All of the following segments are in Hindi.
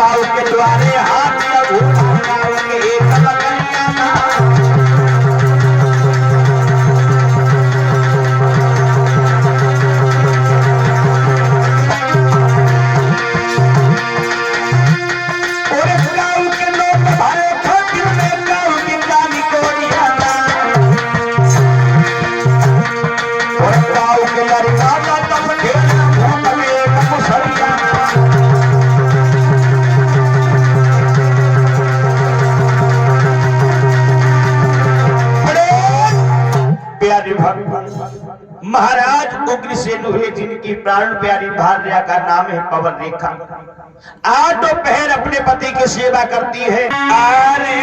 गाँव के द्वारे हाथ लगू गाँव के एक बकरिया महाराज उग्रसेन हुए जिनकी प्राण प्यारी भार्या का नाम है पवन रेखा। आज दोपहर अपने पति की सेवा करती है। अरे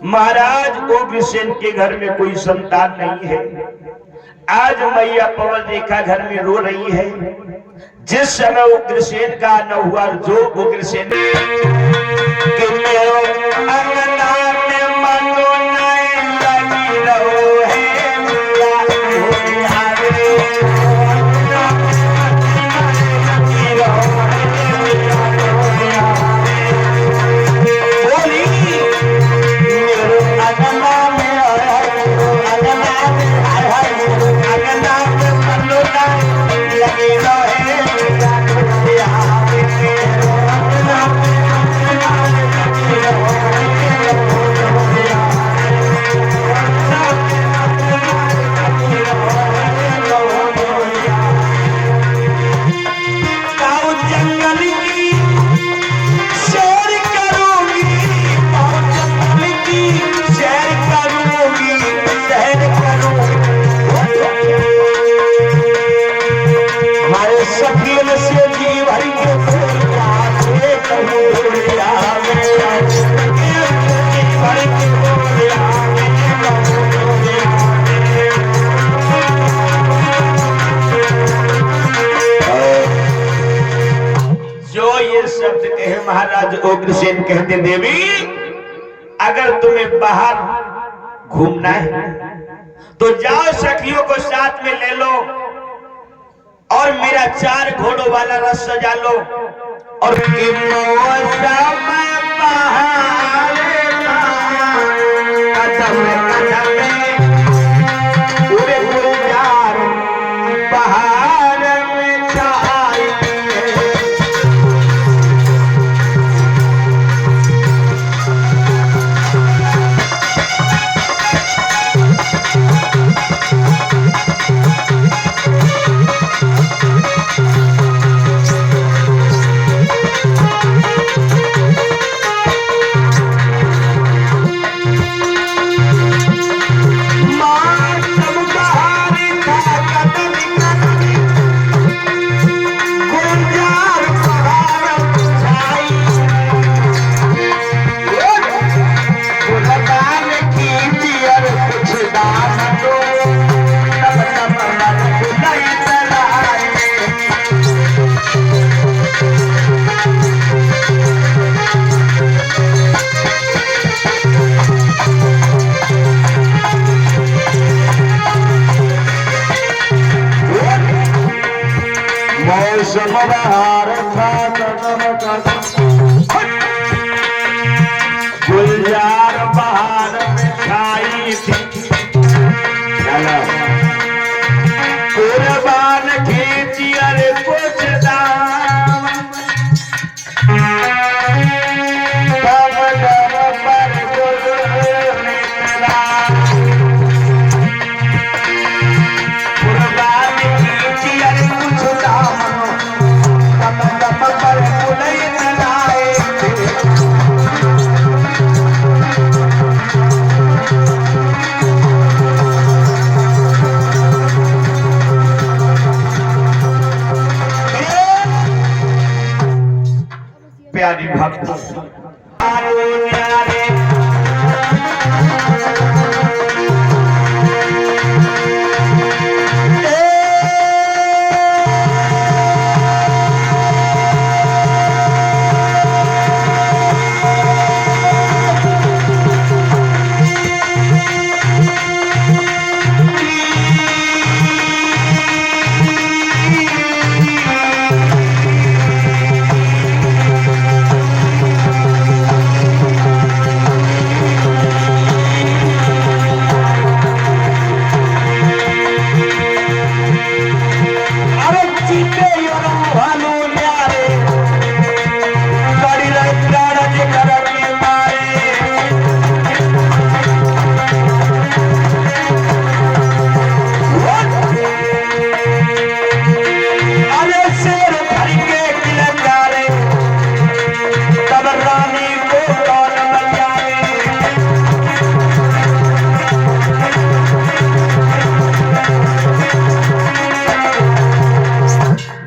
महाराज उग्रसेन के घर में कोई संतान नहीं है। आज मैया पवन रेखा घर में रो रही है। जिस समय उग्रसेन का न हुआ जो उग्रसेन अंगना में मनो नहीं लगी रहो है महाराज उग्रसेन कहते देवी अगर तुम्हें बाहर घूमना है तो जाओ सखियों को साथ में ले लो और मेरा 4 घोड़ों वाला रथ सजा लो और गुलजार बहार में छाई थी। प्यारी भक्त आलो न्यारे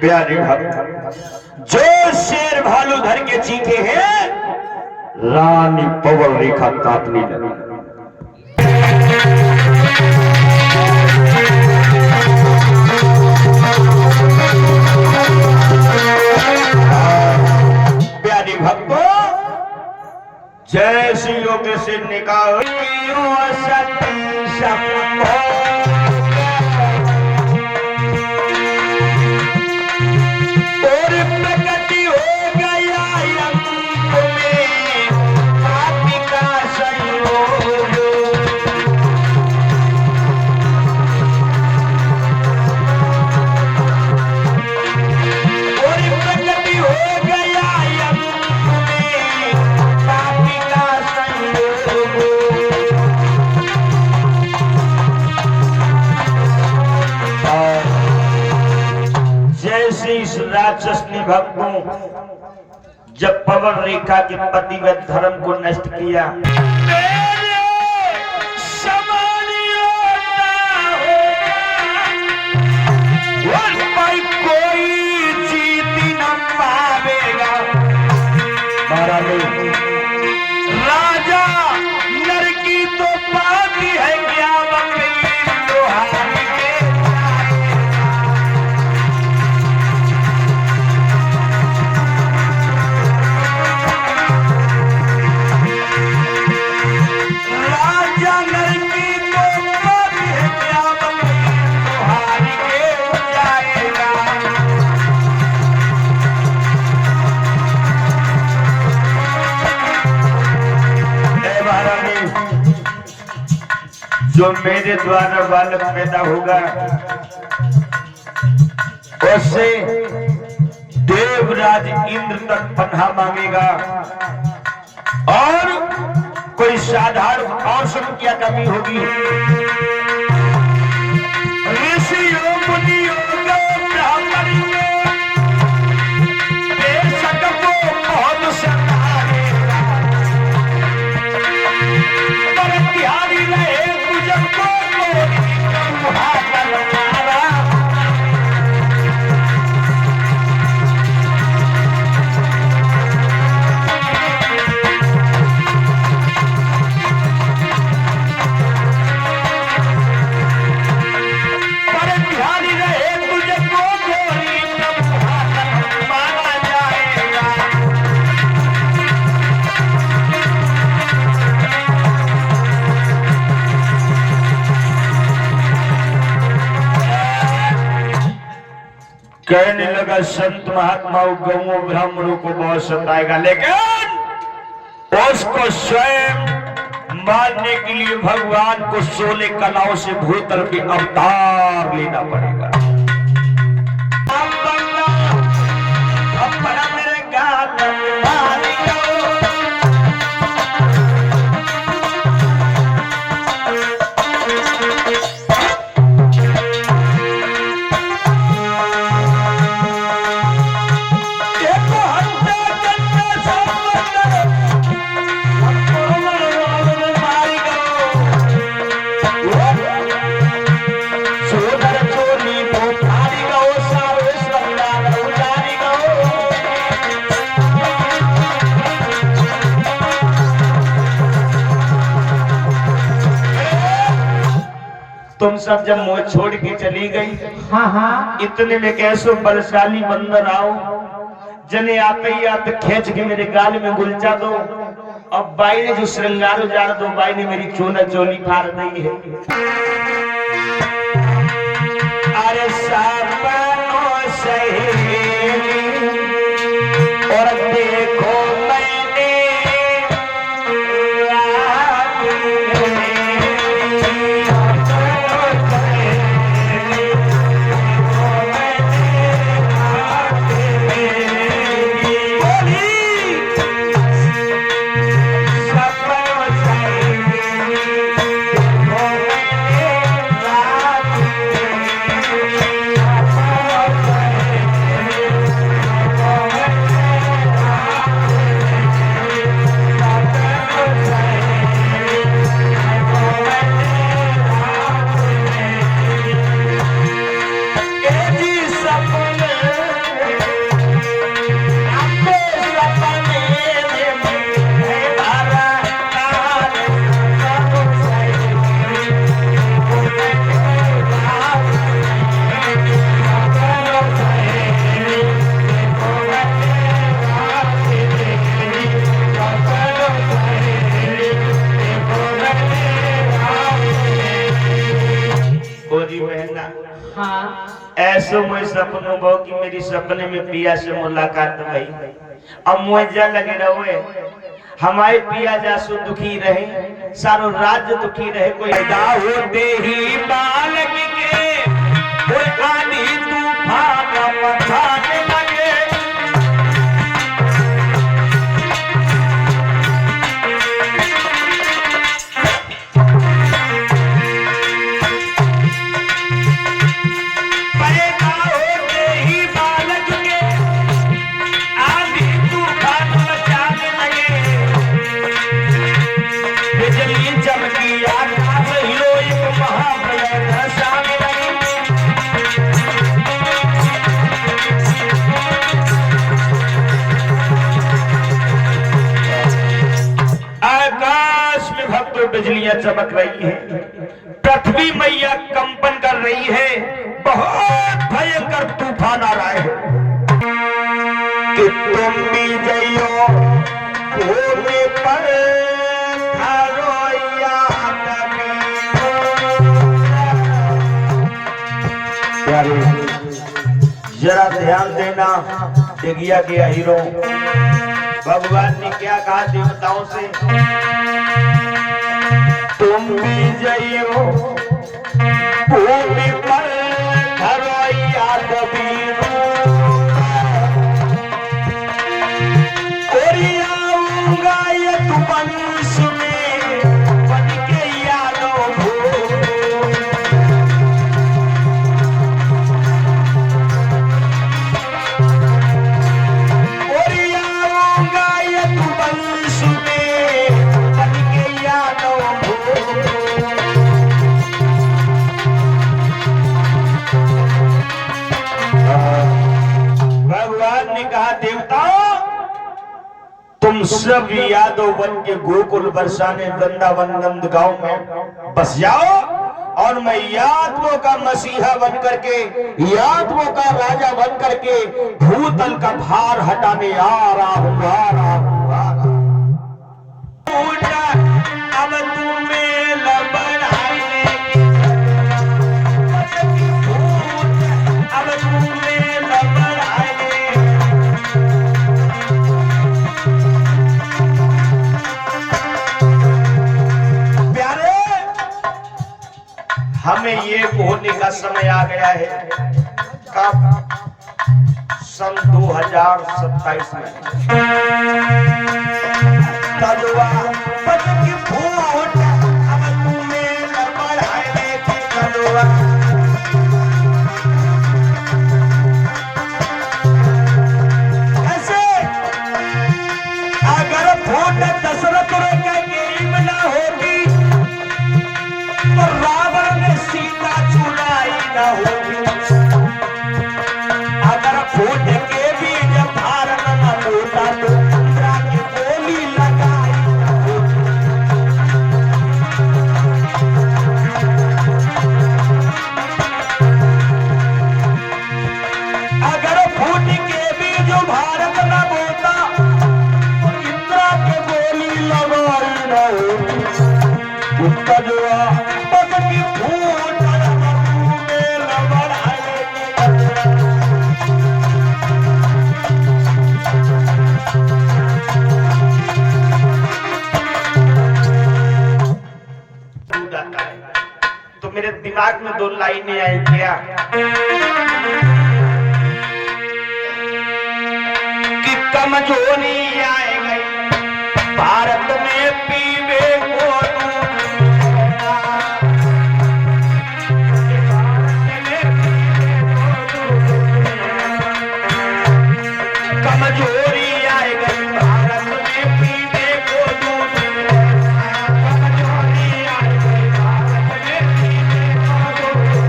प्यारे भक्त जो शेर भालू धर के चीखे हैं रानी पवन रेखा काटने लगी। प्यारे भक्तों जैसी योग से निकाल राक्षस ने भक्तों जब पवन रेखा के पति व धर्म को नष्ट किया कोई जीत न पावेगा। राजा नर की तो पाती है क्या जो मेरे द्वारा बालक पैदा होगा उससे देवराज इंद्र तक पनाह मांगेगा और कोई साधारण औषध क्या कमी होगी। ऋषियों मुनियों ब्राह्मणों बेशक वो बहुत सताएगा पर ध्यान रहे कहने लगा संत महात्माओं गौओं ब्राह्मणों को बहुत सताएगा लेकिन उसको स्वयं मारने के लिए भगवान को 16 कलाओं से भूतल के अवतार लेना पड़ेगा। सोदर चोरी तुम सब जब मुझे छोड़ के चली गई, हाँ हाँ, इतने में कैसो बलशाली बंदर आओ, जने आते ही आते खींच के मेरे गाल में गुलचा दो। अब बाई ने जो श्रृंगार उजाड़ दो, बाई ने मेरी चोना चोली फाड़ दी है। अरे सपनों सहेली और देखो मैंने ऐसो मैं सपनों बहु की मेरी सपने में पिया से मुलाकात भई। अब मुझे लगे रहे हमारे पिया जासु दुखी रहे, सारो राज्य दुखी रहे। कोई होते ही बालक के कोई आनी तूफान मचाने लगे। बिजलियां चमक रही है, पृथ्वी मैया कंपन कर रही है, बहुत भयंकर तूफान आ रहा है कि तुम भी जइयो भूमि पर जरा ध्यान देना। डिगिया के हीरो भगवान ने क्या कहा देवताओं से, तुम भी जइयो भूमि पर धरोइया कबीरो, कोरियाऊंगा ये वंश में बन के यादों को। कोरियाऊंगा ये वंश में बन के यादों को। भगवान ने कहा देवताओं तुम सब यादव बन के गोकुल बरसाने वृंदावन नंदगांव में बस जाओ, और मैं यादवों का मसीहा बन करके, यादवों का राजा बन करके भूतल का भार हटाने आ रहा हूं, आ रहा हूं, आ रहा हूं। अब तुम्हें लबड़ाने अब तुम्हें लबड़ाने प्यारे, हमें ये होने का समय आ गया है। कब? सन 2027 में तलवा पद की फूट अब तुम्हें लबड़ाने की तलवा। ऐसे अगर फूट दशरथ का गेम ना होगी तो रावण ने सीता चुराई ना होगी। अगर फूट के भी जब भारत न होता तो इंद्रा की गोली लगाई ना होगी। आई क्या कि कमजोरी आए गई भारत में पीवे को कमजोरी आए गई भारत में पीवे को दूध कमजोरी आए गई भारत में पीवे को दूध।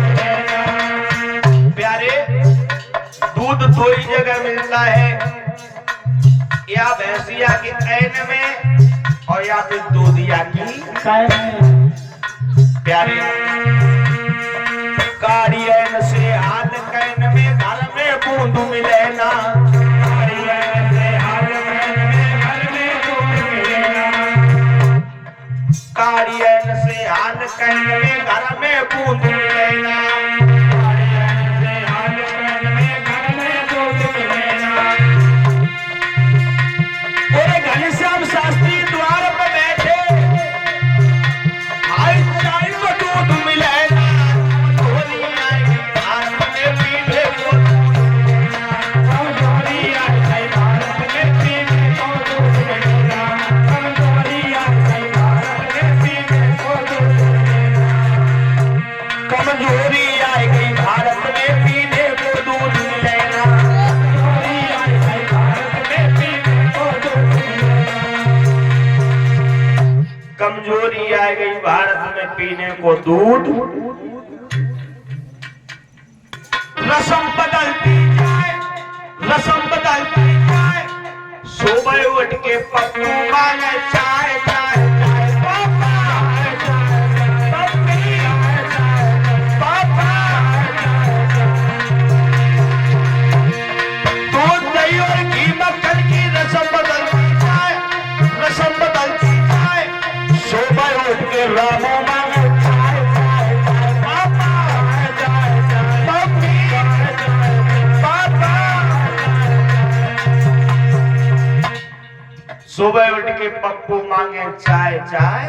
प्यारे दूध दो ही जगह मिलता है, या भैंसिया की ऐन में और या फिर दूधिया की प्यारे काड़ी ऐन से हाथ कैन में घर में बूंद मिले ना काड़ी ऐन से हाथ कैन में घर में बूंद मिले ना काड़ी ऐन से हाथ कैन में घर में बूंद मिले ना काड़ी ऐन से हाथ कैन में घर में बूंद मिले ना। बोले घनश्याम शास्त्री द्वार पर बैठे आई चाय को दूध मिले ना कमजोरी आई भारत में पीवे को दूध कमजोरी आई भारत में पीवे को दूध कमजोरी आई भारत में पीवे को दूध कमजोरी आई गई भारत में पीने को दूध मिलेगा कमजोरी आई भारत में पीने को दूध कमजोरी आ गई भारत में पीने को दूध। रस्म बदलती जाए रस्म बदलती जाए सुबह उठ के पप्पू मांगे चाय चाय चाय पापा पप्पी पापा दूध दही और घी मक्खन की रस्म बदलती जाए रस्म बदलती जाए सुबह उठ के रामो मांगे चाय चाय चाय पापा चाय चाय पप्पी पापा सुबह उठ के पप्पू मांगे चाय चाय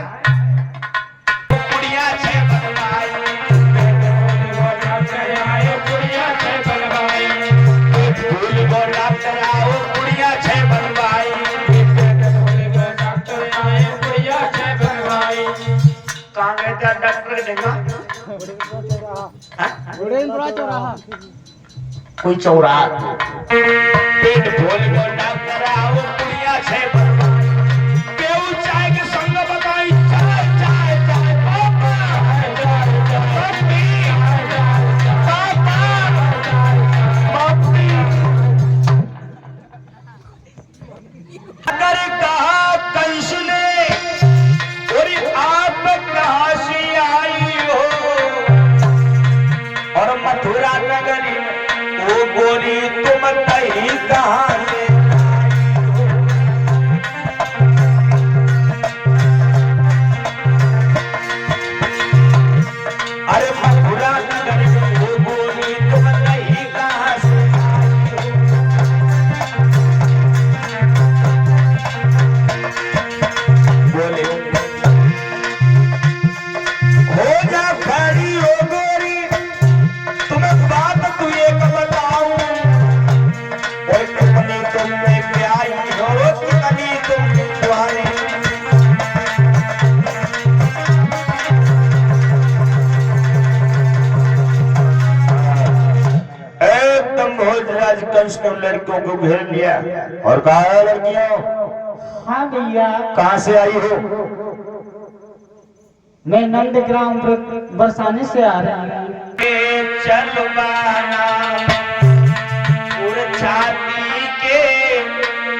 कुड़िया छे बनवाई कुड़िया छे बनवाई फूल को डॉक्टर आओ कुड़िया छे बनवाई डॉक्टर आए कुड़िया छे बनवाई कहाँ गए थे डॉक्टर के देखा कोई चौराहा पेट फूल को डॉक्टर आओ कुड़िया छे बनवाई केहू चाय के संग बताई चाय चाय चाय पापा पप्पी पापा पप्पी अगर कहा कंस ने और आप कहाँ से आई हो और मथुरा नगरी वो गोरी तुम दही कहाँ से अरे मथुरा नगरी वो गोरी तुम दही कहाँ से बोले हो जा खड़ी हो गोरी तुम्हें बात तू एक बताऊं और कितनी तुमने प्यारी हो कितनी तुम तुम्हारी एकदम भोजराज कंस ने लड़कियों को घेर लिया और कहा है लड़कियों हाँ भैया कहाँ से आई हो मैं नंदग्राम बरसाने से आ रहा हूँ। चलवाना